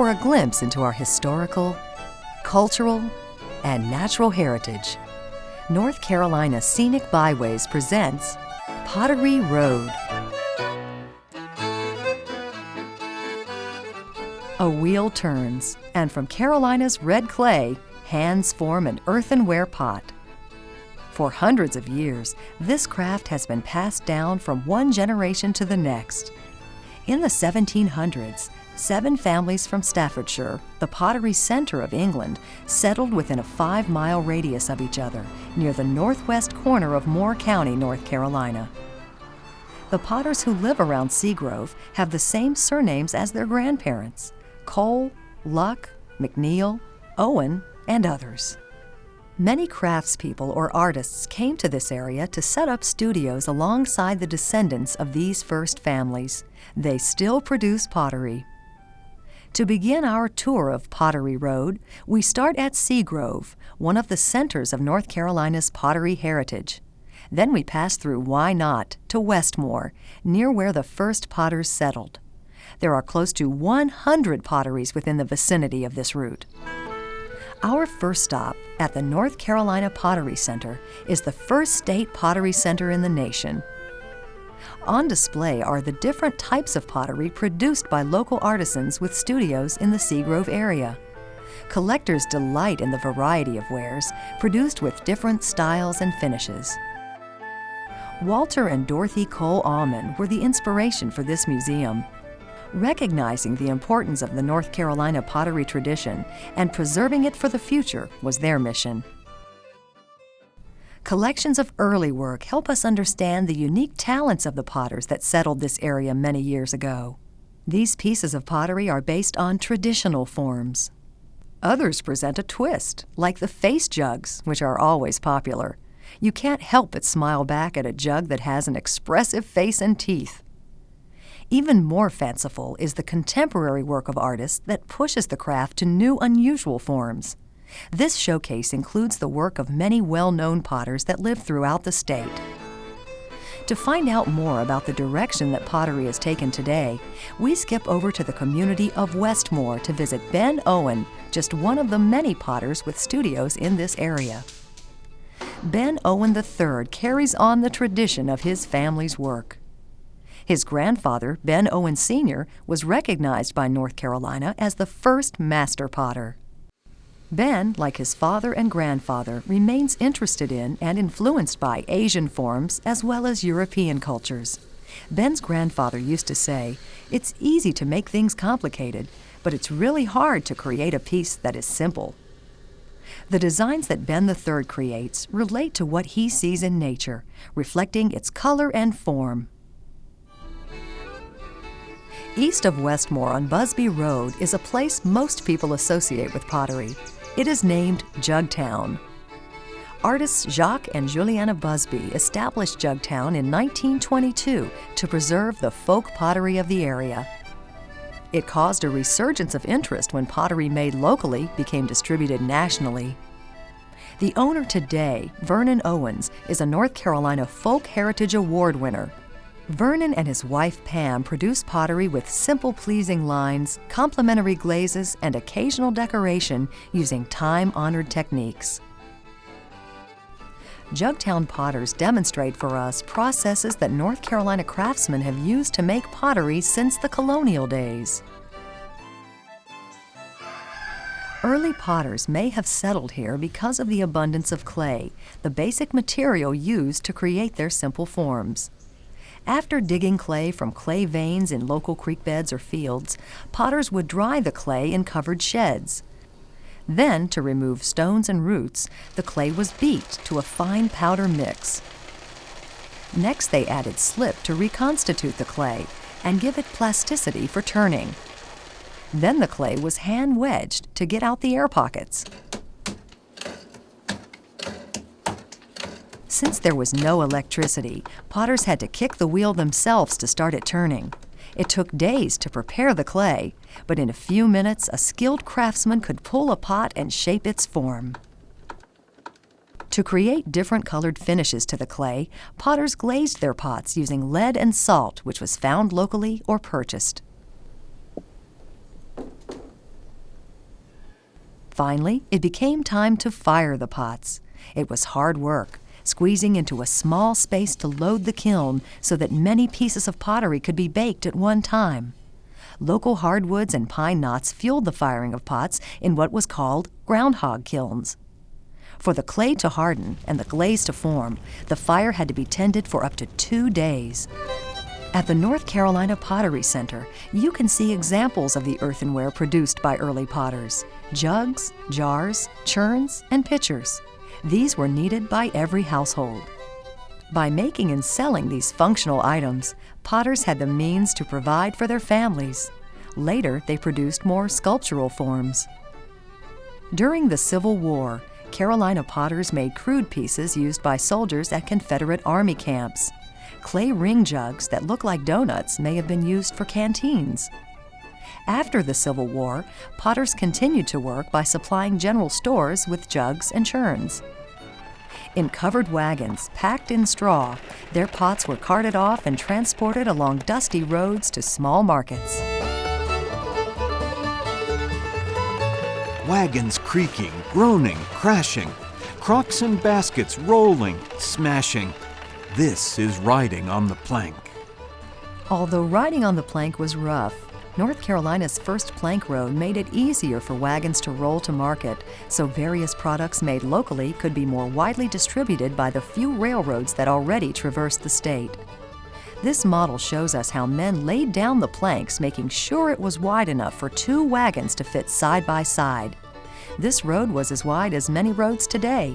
for a glimpse into our historical, cultural, and natural heritage, North Carolina Scenic Byways presents Pottery Road. A wheel turns, and from Carolina's red clay, hands form an earthenware pot. For hundreds of years, this craft has been passed down from one generation to the next. In the 1700s, 7 families from Staffordshire, the pottery center of England, settled within a 5-mile radius of each other near the northwest corner of Moore County, North Carolina. The potters who live around Seagrove have the same surnames as their grandparents: Cole, Luck, McNeil, Owen, and others. Many craftspeople or artists came to this area to set up studios alongside the descendants of these first families. They still produce pottery. To begin our tour of Pottery Road, we start at Seagrove, one of the centers of North Carolina's pottery heritage. Then we pass through Why Not to Westmore, near where the first potters settled. There are close to 100 potteries within the vicinity of this route. Our first stop at the North Carolina Pottery Center is the first state pottery center in the nation. On display are the different types of pottery produced by local artisans with studios in the Seagrove area. Collectors delight in the variety of wares produced with different styles and finishes. Walter and Dorothy Cole Allman were the inspiration for this museum. Recognizing the importance of the North Carolina pottery tradition and preserving it for the future was their mission. Collections of early work help us understand the unique talents of the potters that settled this area many years ago. These pieces of pottery are based on traditional forms. Others present a twist, like the face jugs, which are always popular. You can't help but smile back at a jug that has an expressive face and teeth. Even more fanciful is the contemporary work of artists that pushes the craft to new, unusual forms. This showcase includes the work of many well-known potters that live throughout the state. To find out more about the direction that pottery has taken today, we skip over to the community of Westmore to visit Ben Owen, just one of the many potters with studios in this area. Ben Owen III carries on the tradition of his family's work. His grandfather, Ben Owen Sr., was recognized by North Carolina as the first master potter. Ben, like his father and grandfather, remains interested in and influenced by Asian forms as well as European cultures. Ben's grandfather used to say, "It's easy to make things complicated, but it's really hard to create a piece that is simple." The designs that Ben III creates relate to what he sees in nature, reflecting its color and form. East of Westmore on Busby Road is a place most people associate with pottery. It is named Jugtown. Artists Jacques and Juliana Busby established Jugtown in 1922 to preserve the folk pottery of the area. It caused a resurgence of interest when pottery made locally became distributed nationally. The owner today, Vernon Owens, is a North Carolina Folk Heritage Award winner. Vernon and his wife Pam produce pottery with simple, pleasing lines, complementary glazes, and occasional decoration using time-honored techniques. Jugtown potters demonstrate for us processes that North Carolina craftsmen have used to make pottery since the colonial days. Early potters may have settled here because of the abundance of clay, the basic material used to create their simple forms. After digging clay from clay veins in local creek beds or fields, potters would dry the clay in covered sheds. Then, to remove stones and roots, the clay was beat to a fine powder mix. Next, they added slip to reconstitute the clay and give it plasticity for turning. Then the clay was hand-wedged to get out the air pockets. Since there was no electricity, potters had to kick the wheel themselves to start it turning. It took days to prepare the clay, but in a few minutes, a skilled craftsman could pull a pot and shape its form. To create different colored finishes to the clay, potters glazed their pots using lead and salt, which was found locally or purchased. Finally, it became time to fire the pots. It was hard work, squeezing into a small space to load the kiln so that many pieces of pottery could be baked at one time. Local hardwoods and pine knots fueled the firing of pots in what was called groundhog kilns. For the clay to harden and the glaze to form, the fire had to be tended for up to 2 days. At the North Carolina Pottery Center, you can see examples of the earthenware produced by early potters: jugs, jars, churns, and pitchers. These were needed by every household. By making and selling these functional items, potters had the means to provide for their families. Later, they produced more sculptural forms. During the Civil War, Carolina potters made crude pieces used by soldiers at Confederate Army camps. Clay ring jugs that look like donuts may have been used for canteens. After the Civil War, potters continued to work by supplying general stores with jugs and churns. In covered wagons packed in straw, their pots were carted off and transported along dusty roads to small markets. Wagons creaking, groaning, crashing, crocks and baskets rolling, smashing. This is riding on the plank. Although riding on the plank was rough, North Carolina's first plank road made it easier for wagons to roll to market, so various products made locally could be more widely distributed by the few railroads that already traversed the state. This model shows us how men laid down the planks, making sure it was wide enough for 2 wagons to fit side by side. This road was as wide as many roads today.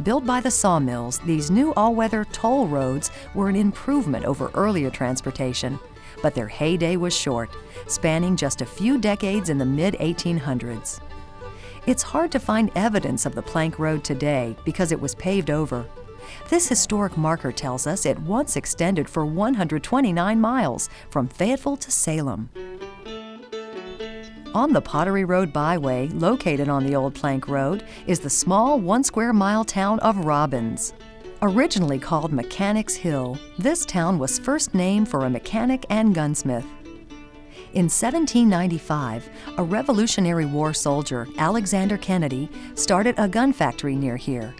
Built by the sawmills, these new all-weather toll roads were an improvement over earlier transportation, but their heyday was short, spanning just a few decades in the mid-1800s. It's hard to find evidence of the plank road today because it was paved over. This historic marker tells us it once extended for 129 miles from Fayetteville to Salem. On the Pottery Road byway, located on the old plank road, is the small 1 square mile town of Robbins. Originally called Mechanics Hill, this town was first named for a mechanic and gunsmith. In 1795, a Revolutionary War soldier, Alexander Kennedy, started a gun factory near here.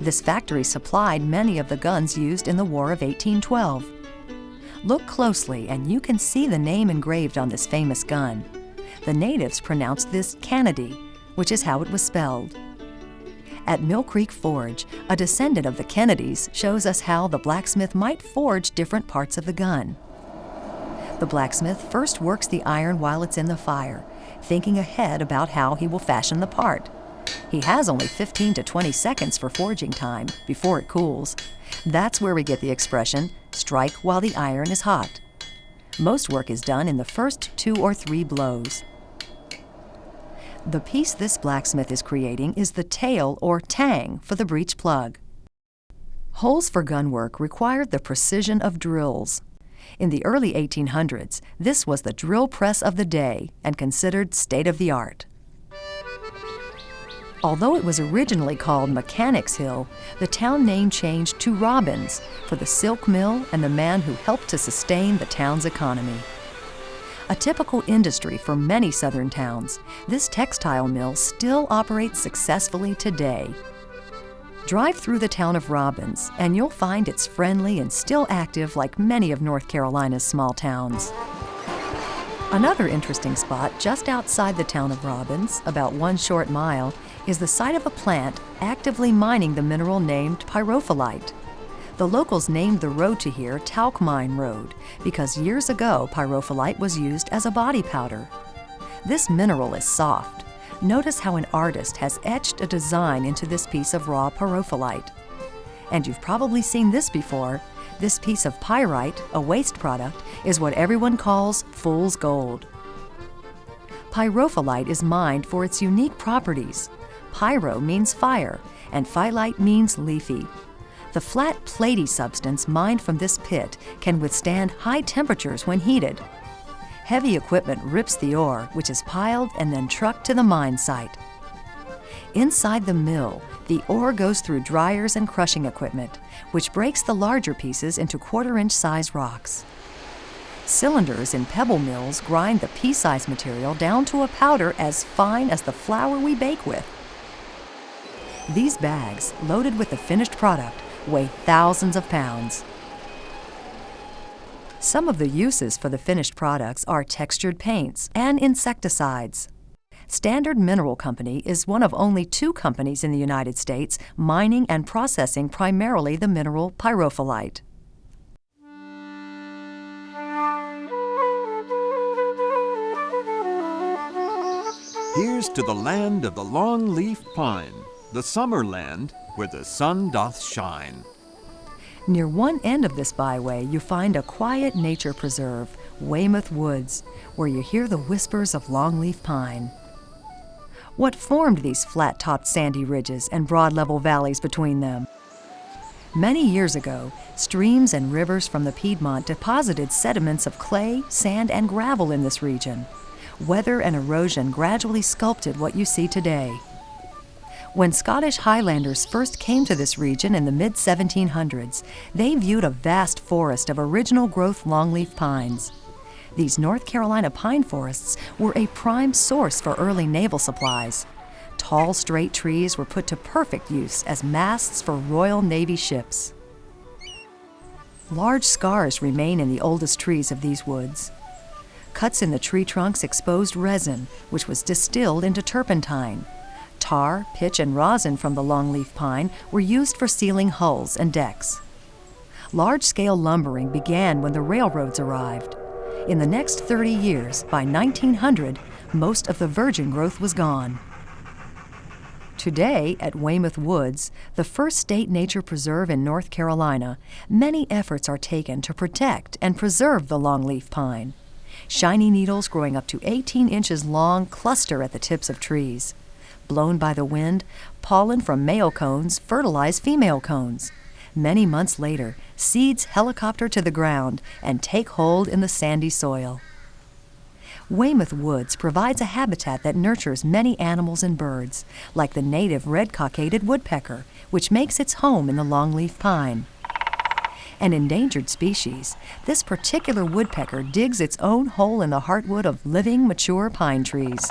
This factory supplied many of the guns used in the War of 1812. Look closely and you can see the name engraved on this famous gun. The natives pronounced this Kennedy, which is how it was spelled. At Mill Creek Forge, a descendant of the Kennedys shows us how the blacksmith might forge different parts of the gun. The blacksmith first works the iron while it's in the fire, thinking ahead about how he will fashion the part. He has only 15 to 20 seconds for forging time before it cools. That's where we get the expression, strike while the iron is hot. Most work is done in the first 2 or 3 blows. The piece this blacksmith is creating is the tail or tang for the breech plug. Holes for gunwork required the precision of drills. In the early 1800s, this was the drill press of the day and considered state-of-the-art. Although it was originally called Mechanics Hill, the town name changed to Robbins for the silk mill and the man who helped to sustain the town's economy. A typical industry for many southern towns, this textile mill still operates successfully today. Drive through the town of Robbins, and you'll find it's friendly and still active like many of North Carolina's small towns. Another interesting spot just outside the town of Robbins, about 1 short mile, is the site of a plant actively mining the mineral named pyrophyllite. The locals named the road to here Talc Mine Road because years ago pyrophyllite was used as a body powder. This mineral is soft. Notice how an artist has etched a design into this piece of raw pyrophyllite. And you've probably seen this before. This piece of pyrite, a waste product, is what everyone calls fool's gold. Pyrophyllite is mined for its unique properties. Pyro means fire, and phyllite means leafy. The flat, platy substance mined from this pit can withstand high temperatures when heated. Heavy equipment rips the ore, which is piled and then trucked to the mine site. Inside the mill, the ore goes through dryers and crushing equipment, which breaks the larger pieces into 1/4-inch size rocks. Cylinders in pebble mills grind the pea-sized material down to a powder as fine as the flour we bake with. These bags, loaded with the finished product, weigh thousands of pounds. Some of the uses for the finished products are textured paints and insecticides. Standard Mineral Company is one of only 2 companies in the United States mining and processing primarily the mineral pyrophyllite. Here's to the land of the long-leaf pine, the summer land where the sun doth shine. Near one end of this byway, you find a quiet nature preserve, Weymouth Woods, where you hear the whispers of longleaf pine. What formed these flat-topped sandy ridges and broad level valleys between them? Many years ago, streams and rivers from the Piedmont deposited sediments of clay, sand, and gravel in this region. Weather and erosion gradually sculpted what you see today. When Scottish Highlanders first came to this region in the mid-1700s, they viewed a vast forest of original growth longleaf pines. These North Carolina pine forests were a prime source for early naval supplies. Tall, straight trees were put to perfect use as masts for Royal Navy ships. Large scars remain in the oldest trees of these woods. Cuts in the tree trunks exposed resin, which was distilled into turpentine. Tar, pitch, and rosin from the longleaf pine were used for sealing hulls and decks. Large-scale lumbering began when the railroads arrived. In the next 30 years, by 1900, most of the virgin growth was gone. Today, at Weymouth Woods, the first state nature preserve in North Carolina, many efforts are taken to protect and preserve the longleaf pine. Shiny needles growing up to 18 inches long cluster at the tips of trees. Blown by the wind, pollen from male cones fertilize female cones. Many months later, seeds helicopter to the ground and take hold in the sandy soil. Weymouth Woods provides a habitat that nurtures many animals and birds, like the native red-cockaded woodpecker, which makes its home in the longleaf pine. An endangered species, this particular woodpecker digs its own hole in the heartwood of living, mature pine trees.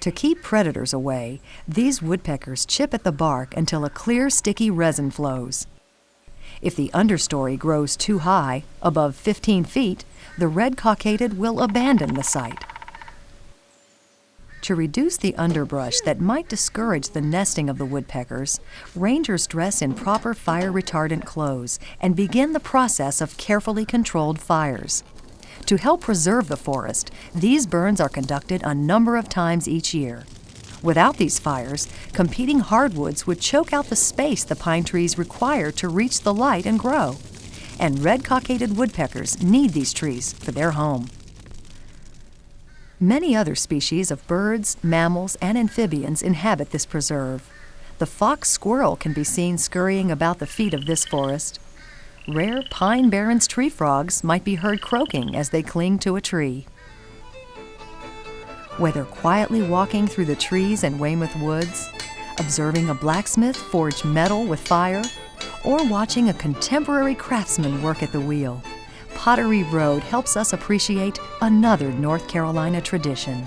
To keep predators away, these woodpeckers chip at the bark until a clear, sticky resin flows. If the understory grows too high, above 15 feet, the red-cockaded will abandon the site. To reduce the underbrush that might discourage the nesting of the woodpeckers, rangers dress in proper fire-retardant clothes and begin the process of carefully controlled fires. To help preserve the forest, these burns are conducted a number of times each year. Without these fires, competing hardwoods would choke out the space the pine trees require to reach the light and grow. And red-cockaded woodpeckers need these trees for their home. Many other species of birds, mammals, and amphibians inhabit this preserve. The fox squirrel can be seen scurrying about the feet of this forest. Rare pine barrens tree frogs might be heard croaking as they cling to a tree. Whether quietly walking through the trees in Weymouth Woods, observing a blacksmith forge metal with fire, or watching a contemporary craftsman work at the wheel, Pottery Road helps us appreciate another North Carolina tradition.